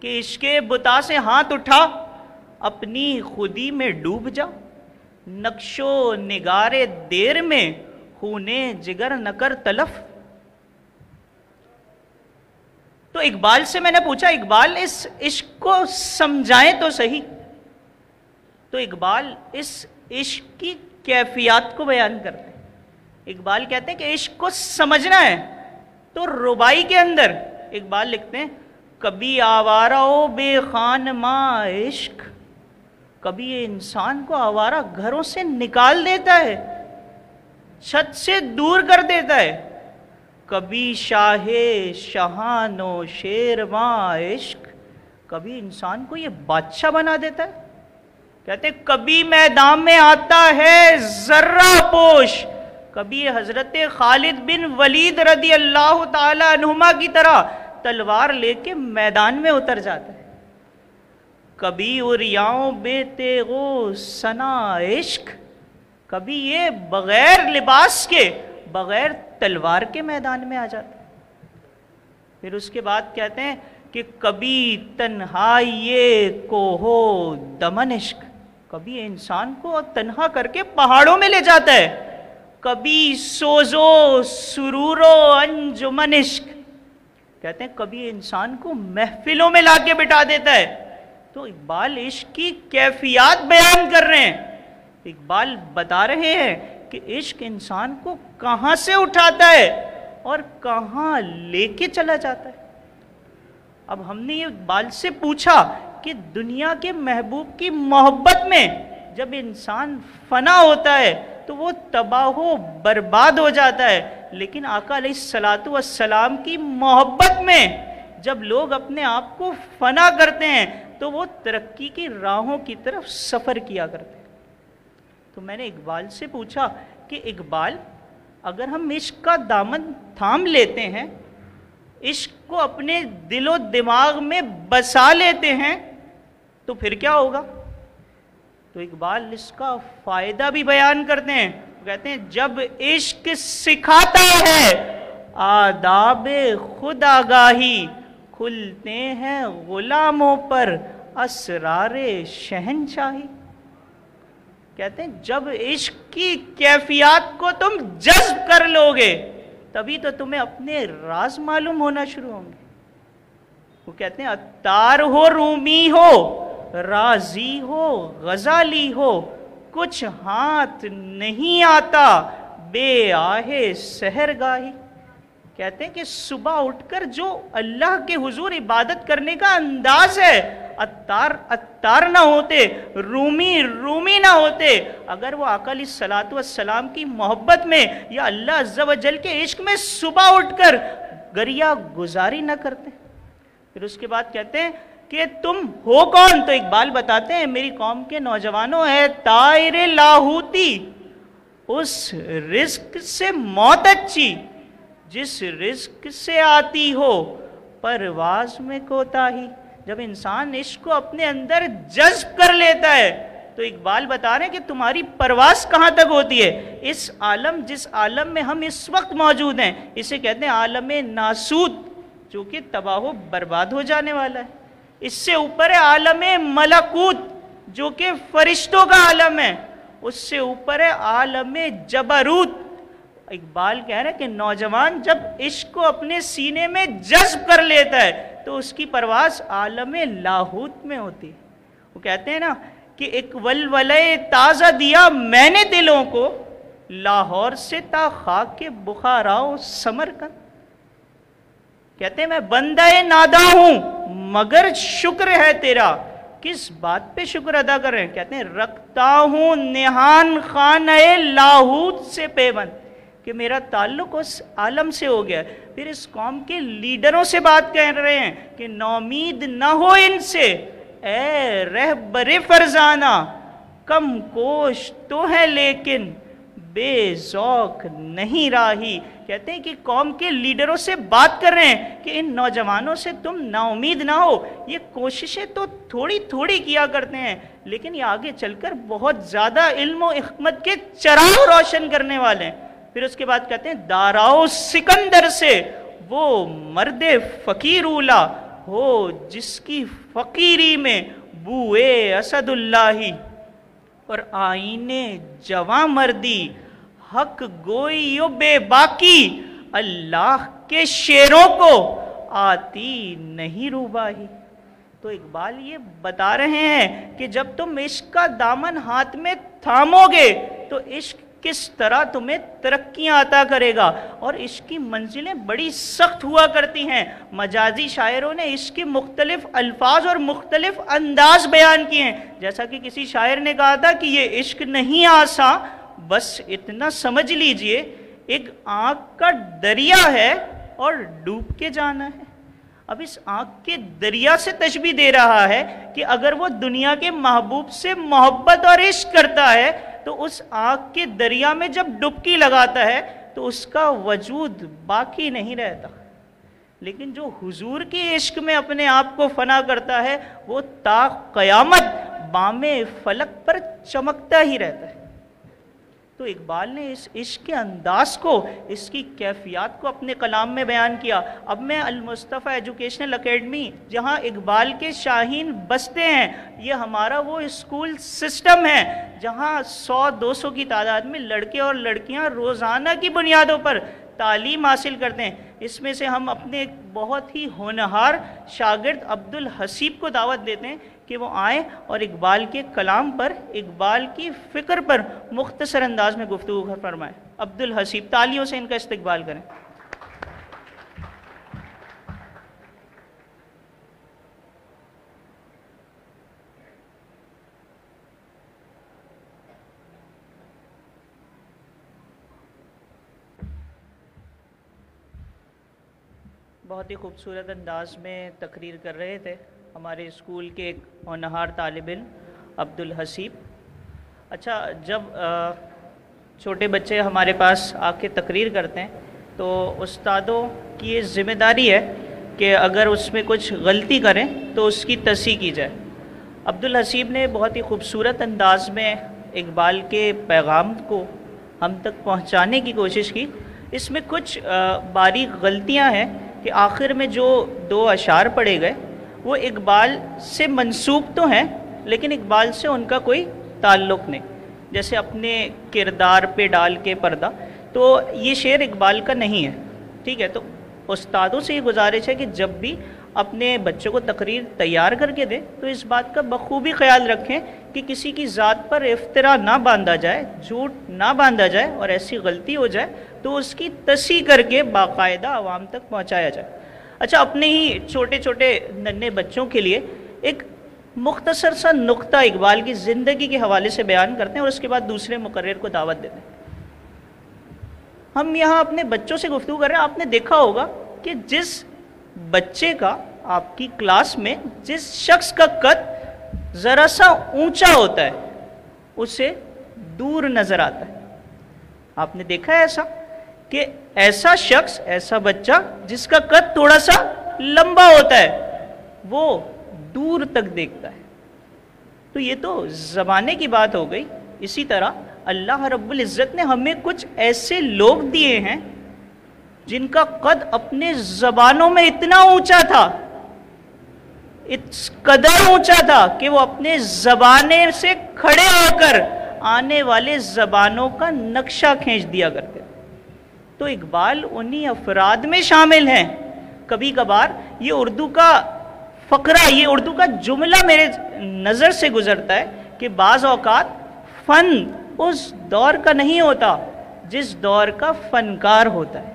کہ عشق بتا سے ہاتھ اٹھا اپنی خودی میں ڈوب جا، نقش و نگار دیر میں خونے جگر نہ کر تلف۔ تو اقبال سے میں نے پوچھا اقبال اس عشق کو سمجھائیں تو صحیح، تو اقبال اس عشق کی کیفیات کو بیان کرتے ہیں۔ اقبال کہتے ہیں کہ عشق کو سمجھنا ہے تو ربائی کے اندر اقبال لکھتے ہیں کبھی آوارہ و بے خانماں عشق، کبھی یہ انسان کو آوارہ گھروں سے نکال دیتا ہے، چھت سے دور کر دیتا ہے، کبھی شاہ شہان و شیرواں عشق، کبھی انسان کو یہ بادشاہ بنا دیتا ہے۔ کہتے ہیں کبھی میدان میں آتا ہے ذرہ پوش، کبھی حضرت خالد بن ولید رضی اللہ تعالی عنہما کی طرح تلوار لے کے میدان میں اتر جاتا ہے، کبھی اریاؤں بے تیغ و سنا عشق، کبھی یہ بغیر لباس کے بغیر تلوار کے میدان میں آ جاتا ہے۔ پھر اس کے بعد کہتے ہیں کہ کبھی تنہائی کو ہو دمن عشق، کبھی انسان کو تنہا کر کے پہاڑوں میں لے جاتا ہے، کبھی سوزو سرور و انجمن عشق، کہتے ہیں کبھی انسان کو محفلوں میں لا کے بٹھا دیتا ہے۔ تو اقبال عشق کی کیفیات بیان کر رہے ہیں، اقبال بتا رہے ہیں کہ عشق انسان کو کہاں سے اٹھاتا ہے اور کہاں لے کے چلا جاتا ہے۔ اب ہم نے یہ اقبال سے پوچھا کہ دنیا کے محبوب کی محبت میں جب انسان فنا ہوتا ہے تو وہ تباہ و برباد ہو جاتا ہے، لیکن آقا علیہ الصلوۃ والسلام کی محبت میں جب لوگ اپنے آپ کو فنا کرتے ہیں تو وہ ترقی کی راہوں کی طرف سفر کیا کرتے ہیں۔ تو میں نے اقبال سے پوچھا کہ اقبال اگر ہم عشق کا دامن تھام لیتے ہیں، عشق کو اپنے دل و دماغ میں بسا لیتے ہیں تو پھر کیا ہوگا؟ تو اقبال اس کا فائدہ بھی بیان کرتے ہیں، کہتے ہیں جب عشق سکھاتا ہے آداب خود آگاہی، کھلتے ہیں غلاموں پر اسرار شہنشاہی۔ کہتے ہیں جب عشق کی کیفیات کو تم جذب کر لو گے تبھی تو تمہیں اپنے راز معلوم ہونا شروع ہوں گے۔ وہ کہتے ہیں عطار ہو رومی ہو رازی ہو غزالی ہو، کچھ ہاتھ نہیں آتا بے آہ سحرگاہی۔ کہتے ہیں کہ صبح اٹھ کر جو اللہ کے حضور عبادت کرنے کا انداز ہے، عطار نہ ہوتے، رومی نہ ہوتے اگر وہ آقا علیہ الصلوۃ والسلام کی محبت میں یا اللہ عز و جل کے عشق میں صبح اٹھ کر گریہ گزاری نہ کرتے۔ پھر اس کے بعد کہتے ہیں کہ تم ہو کون؟ تو اقبال بتاتے ہیں میری قوم کے نوجوانوں ہے طائر لاہوتی، اس رزق سے موت اچھی جس رزق سے آتی ہو پرواز میں کوتاہی۔ جب انسان عشق کو اپنے اندر جذب کر لیتا ہے تو اقبال بتا رہے ہیں کہ تمہاری پرواز کہاں تک ہوتی ہے۔ اس عالم جس عالم میں ہم اس وقت موجود ہیں اسے کہتے ہیں عالم ناسوت، جو کہ تباہ و برباد ہو جانے والا ہے۔ اس سے اوپر ہے عالم ملکوت جو کہ فرشتوں کا عالم ہے، اس سے اوپر ہے عالم جبروت۔ اقبال کہہ رہے ہیں کہ نوجوان جب عشق کو اپنے سینے میں جذب کر لیتا ہے تو اس کی پرواز عالم لاہوت میں ہوتی ہے۔ وہ کہتے ہیں نا کہ ایک ولولے تازہ دیا میں نے دلوں کو، لاہور سے تا خاک بخارا و سمرقند۔ کہتے ہیں میں بندہ نادا ہوں مگر شکر ہے تیرا، کس بات پہ شکر ادا کر رہے ہیں؟ کہتے ہیں رکھتا ہوں نہان خانہ لاہوت سے پیوند، کہ میرا تعلق اس عالم سے ہو گیا۔ پھر اس قوم کے لیڈروں سے بات کہہ رہے ہیں کہ نومید نہ ہو ان سے اے رہبر فرزانہ، کم کوش تو ہے لیکن بے ذوق نہیں راہی۔ کہتے ہیں کہ قوم کے لیڈروں سے بات کر رہے ہیں کہ ان نوجوانوں سے تم نا امید نہ ہو، یہ کوششیں تو تھوڑی تھوڑی کیا کرتے ہیں لیکن یہ آگے چل کر بہت زیادہ علم و حکمت کے چراغ روشن کرنے والے ہیں۔ پھر اس کے بعد کہتے ہیں داراؤ سکندر سے وہ مرد فقیر اولا، ہو جس کی فقیری میں بوئے اسد اللہ، اور آئینے جواں مردی حق گوئی و بے باکی، اللہ کے شیروں کو آتی نہیں روباہی۔ تو اقبال یہ بتا رہے ہیں کہ جب تم عشق کا دامن ہاتھ میں تھامو گے تو عشق کس طرح تمہیں ترقیاں عطا کرے گا، اور عشق کی منزلیں بڑی سخت ہوا کرتی ہیں۔ مجازی شاعروں نے عشق کے مختلف الفاظ اور مختلف انداز بیان کیے ہیں، جیسا کہ کسی شاعر نے کہا تھا کہ یہ عشق نہیں آساں، بس اتنا سمجھ لیجئے ایک آنکھ کا دریا ہے اور ڈوب کے جانا ہے۔ اب اس آنکھ کے دریا سے تشبیہ دے رہا ہے کہ اگر وہ دنیا کے محبوب سے محبت اور عشق کرتا ہے تو اس آنکھ کے دریا میں جب ڈبکی لگاتا ہے تو اس کا وجود باقی نہیں رہتا، لیکن جو حضور کے عشق میں اپنے آپ کو فنا کرتا ہے وہ تا قیامت بام فلک پر چمکتا ہی رہتا ہے۔ تو اقبال نے اس عشق کے انداز کو، اس کی کیفیات کو اپنے کلام میں بیان کیا۔ اب میں المصطفیٰ ایجوکیشنل اکیڈمی جہاں اقبال کے شاہین بستے ہیں، یہ ہمارا وہ اسکول سسٹم ہے جہاں 100-200 کی تعداد میں لڑکے اور لڑکیاں روزانہ کی بنیادوں پر تعلیم حاصل کرتے ہیں۔ اس میں سے ہم اپنے ایک بہت ہی ہونہار شاگرد عبدالحسیب کو دعوت دیتے ہیں کہ وہ آئیں اور اقبال کے کلام پر، اقبال کی فکر پر مختصر انداز میں گفتگو فرمائیں۔ عبدالحسیب، تالیوں سے ان کا استقبال کریں۔ بہت ہی خوبصورت انداز میں تقریر کر رہے تھے ہمارے اسکول کے ایک ہونہار طالب علم عبدالحسیب۔ اچھا، جب چھوٹے بچے ہمارے پاس آ کے تقریر کرتے ہیں تو استادوں کی یہ ذمہ داری ہے کہ اگر اس میں کچھ غلطی کریں تو اس کی تصحیح کی جائے۔ عبدالحسیب نے بہت ہی خوبصورت انداز میں اقبال کے پیغام کو ہم تک پہنچانے کی کوشش کی۔ اس میں کچھ باریک غلطیاں ہیں کہ آخر میں جو 2 اشعار پڑھے گئے وہ اقبال سے منسوب تو ہیں لیکن اقبال سے ان کا کوئی تعلق نہیں، جیسے اپنے کردار پہ ڈال کے پردہ، تو یہ شعر اقبال کا نہیں ہے، ٹھیک ہے۔ تو استادوں سے یہ گزارش ہے کہ جب بھی اپنے بچوں کو تقریر تیار کر کے دیں تو اس بات کا بخوبی خیال رکھیں کہ کسی کی ذات پر افترا نہ باندھا جائے، جھوٹ نہ باندھا جائے، اور ایسی غلطی ہو جائے تو اس کی تصحیح کر کے باقاعدہ عوام تک پہنچایا جائے۔ اچھا، اپنے ہی چھوٹے چھوٹے ننھے بچوں کے لیے ایک مختصر سا نقطہ اقبال کی زندگی کے حوالے سے بیان کرتے ہیں اور اس کے بعد دوسرے مقرر کو دعوت دیتے ہیں۔ ہم یہاں اپنے بچوں سے گفتگو کر رہے ہیں، آپ نے دیکھا ہوگا کہ جس بچے کا آپ کی کلاس میں جس شخص کا قد ذرا سا اونچا ہوتا ہے اسے دور نظر آتا ہے۔ آپ نے دیکھا ہے ایسا کہ ایسا شخص، ایسا بچہ جس کا قد تھوڑا سا لمبا ہوتا ہے وہ دور تک دیکھتا ہے۔ تو یہ تو زمانے کی بات ہو گئی۔ اسی طرح اللہ رب العزت نے ہمیں کچھ ایسے لوگ دیے ہیں جن کا قد اپنے زبانوں میں اتنا اونچا تھا، اس قدر اونچا تھا کہ وہ اپنے زبانے سے کھڑے ہو کر آنے والے زبانوں کا نقشہ کھینچ دیا کرتے تھے۔ تو اقبال انہی افراد میں شامل ہیں۔ کبھی کبھار یہ اردو کا فقرہ، یہ اردو کا جملہ میرے نظر سے گزرتا ہے کہ بعض اوقات فن اس دور کا نہیں ہوتا جس دور کا فنکار ہوتا ہے۔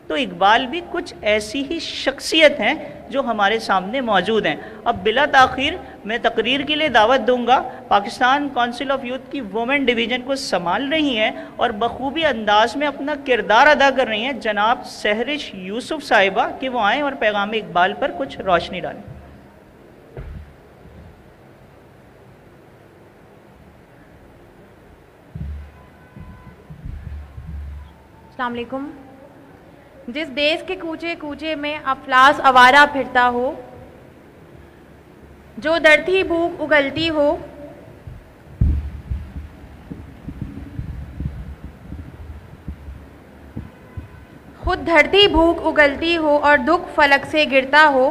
تو اقبال بھی کچھ ایسی ہی شخصیت ہیں جو ہمارے سامنے موجود ہیں۔ اب بلا تاخیر میں تقریر کے لیے دعوت دوں گا، پاکستان کونسل آف یوتھ کی وومن ڈویژن کو سنبھال رہی ہیں اور بخوبی انداز میں اپنا کردار ادا کر رہی ہیں جناب سہرش یوسف صاحبہ، کہ وہ آئیں اور پیغام اقبال پر کچھ روشنی ڈالیں۔ السلام علیکم۔ جس دیس کے کوچے کوچے میں افلاس آوارہ پھرتا ہو، جو دھرتی بھوک اگلتی ہو، خود دھرتی بھوک اگلتی ہو اور دکھ فلک سے گرتا ہو،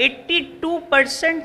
82%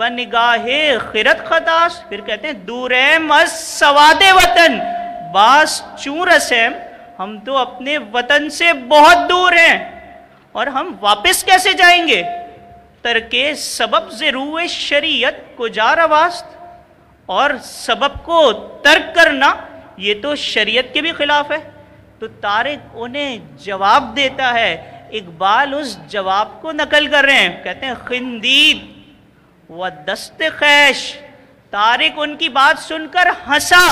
بنگاہے خرد خطاس. پھر کہتے ہیں دوریم از سواد وطن باس چون رسیم. ہم تو اپنے وطن سے بہت دور ہیں اور ہم واپس کیسے جائیں گے؟ ترکے سبب ضرور شریعت کو جا رواست. اور سبب کو ترک کرنا یہ تو شریعت کے بھی خلاف ہے. تو طارق انہیں جواب دیتا ہے. اقبال اس جواب کو نقل کر رہے ہیں. کہتے ہیں خندید و دست خیش. طارق ان کی بات سن کر ہنسا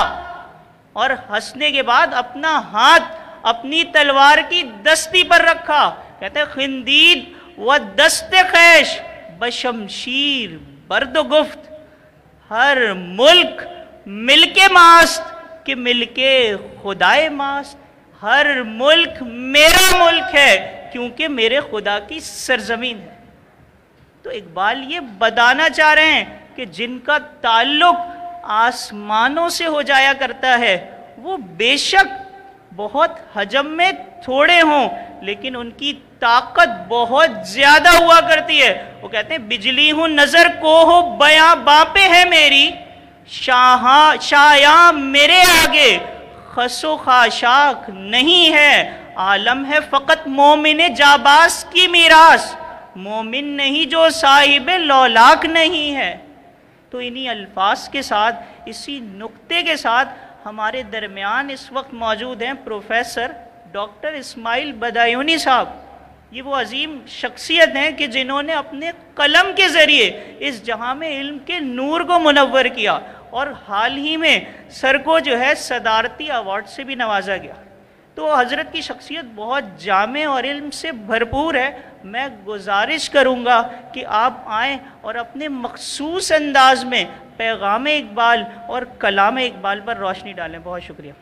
اور ہنسنے کے بعد اپنا ہاتھ اپنی تلوار کی دستی پر رکھا. کہتے ہیں خندید و دست خیش بشمشیر برد و گفت. ہر ملک مل کے ماست کہ مل کے خدائے ماست. ہر ملک میرا ملک ہے کیونکہ میرے خدا کی سرزمین ہے. تو اقبال یہ بتانا چاہ رہے ہیں کہ جن کا تعلق آسمانوں سے ہو جایا کرتا ہے وہ بے شک بہت حجم میں تھوڑے ہوں لیکن ان کی طاقت بہت زیادہ ہوا کرتی ہے. وہ کہتے ہیں بجلی ہوں نظر کو ہو بیاں باپے ہے میری. شایاں میرے آگے خس و خاشاک نہیں ہے. عالم ہے فقط مومن جاباز کی میراث. مومن نہیں جو صاحب لولاک نہیں ہے. تو انہی الفاظ کے ساتھ اسی نقطے کے ساتھ ہمارے درمیان اس وقت موجود ہیں پروفیسر ڈاکٹر اسماعیل بدایونی صاحب. یہ وہ عظیم شخصیت ہیں کہ جنہوں نے اپنے قلم کے ذریعے اس جہاں میں علم کے نور کو منور کیا اور حال ہی میں سر کو جو ہے صدارتی ایوارڈ سے بھی نوازا گیا. تو حضرت کی شخصیت بہت جامع اور علم سے بھرپور ہے. میں گزارش کروں گا کہ آپ آئیں اور اپنے مخصوص انداز میں پیغام اقبال اور کلام اقبال پر روشنی ڈالیں. بہت شکریہ.